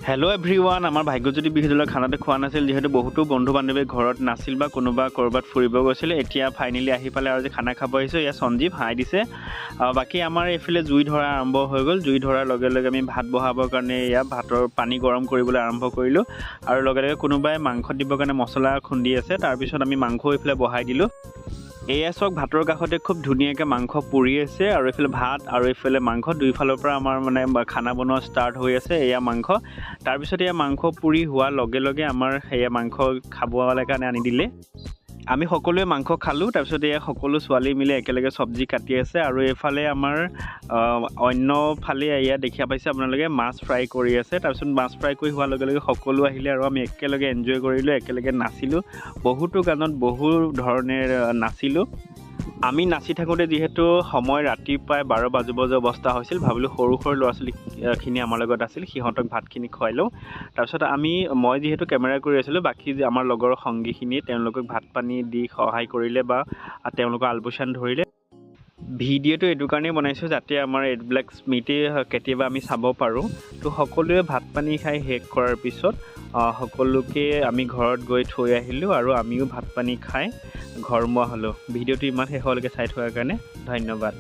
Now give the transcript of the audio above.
Hello' everyone, আমাৰ ভাগ্যজ্যোতি বিহুদলৰ খানাটো খোৱা নাছিল যিহেতু বহুতো বন্ধু বান্ধৱী ঘৰত নাছিল বা কোনোবা ক'ৰবাত ফুৰিব গৈছিল। এতিয়া ফাইনেলি আহি পালে আৰু যে খানা খাব আহিছোঁ। এয়া সঞ্জীৱ হাই দিছে। বাকী আমাৰ এইফালে জুই ধৰা আৰম্ভ হৈ গ'ল। জুই ধৰাৰ লগে লগে আমি ভাত বহাবৰ কাৰণে এয়া ভাতৰ পানী গৰম কৰিবলৈ আৰম্ভ কৰিলোঁ আৰু লগে লগে কোনোবাই মাংস দিবৰ কাৰণে মছলা খুন্দি আছে। তাৰপিছত আমি মাংস এইফালে বহাই দিলোঁ। এয়া চাওক, ভাতৰ কাষতে খুব ধুনীয়াকৈ মাংস পুৰি আছে আৰু এইফালে ভাত আৰু এইফালে মাংস দুইফালৰ পৰা আমাৰ খানা বনোৱা ষ্টাৰ্ট হৈ আছে। এয়া মাংস, তাৰপিছত এয়া মাংস পুৰি হোৱাৰ লগে লগে আমাৰ সেয়া মাংস খাবলৈ কাৰণে আনি দিলে। আমি সকলোৱে মাংস খালোঁ। তাৰপিছত এয়া সকলো ছোৱালী মিলি একেলগে চব্জি কাটি আছে আৰু এইফালে আমাৰ অন্য ফালে এয়া দেখা পাইছে আপোনালোকে মাছ ফ্ৰাই কৰি আছে। তাৰপিছত মাছ ফ্ৰাই কৰি হোৱাৰ লগে লগে সকলো আহিলে আৰু আমি একেলগে এনজয় কৰিলোঁ, একেলগে নাচিলোঁ। বহুতো গানত বহু ধৰণে নাচিলোঁ। আমি নাচি থাকোঁতে যিহেতু সময় ৰাতিপুৱাই 12 বাজিব অৱস্থা হৈছিল, ভাবিলোঁ সৰু সৰু ল'ৰা ছোৱালীখিনি আমাৰ লগত আছিল, সিহঁতক ভাতখিনি খুৱাই লওঁ। তাৰপিছত মই যিহেতু কেমেৰা কৰি আছিলোঁ, বাকী যে আমাৰ লগৰ সংগীখিনিয়ে তেওঁলোকক ভাত পানী দি সহায় কৰিলে বা তেওঁলোকৰ আলপৈচান ধৰিলে। ভিডিঅ'টো এইটো কাৰণেই বনাইছোঁ যাতে আমাৰ এইবিলাক স্মৃতি কেতিয়াবা আমি চাব পাৰোঁ। তো সকলোৱে ভাত পানী খাই শেষ কৰাৰ পিছত সকলোকে আমি ঘৰত গৈ থৈ আহিলোঁ আৰু আমিও ভাত পানী খাই ঘৰমুৱা হ'লোঁ। ভিডিঅ'টো ইমান শেষলৈকে চাই থকাৰ কাৰণে ধন্যবাদ।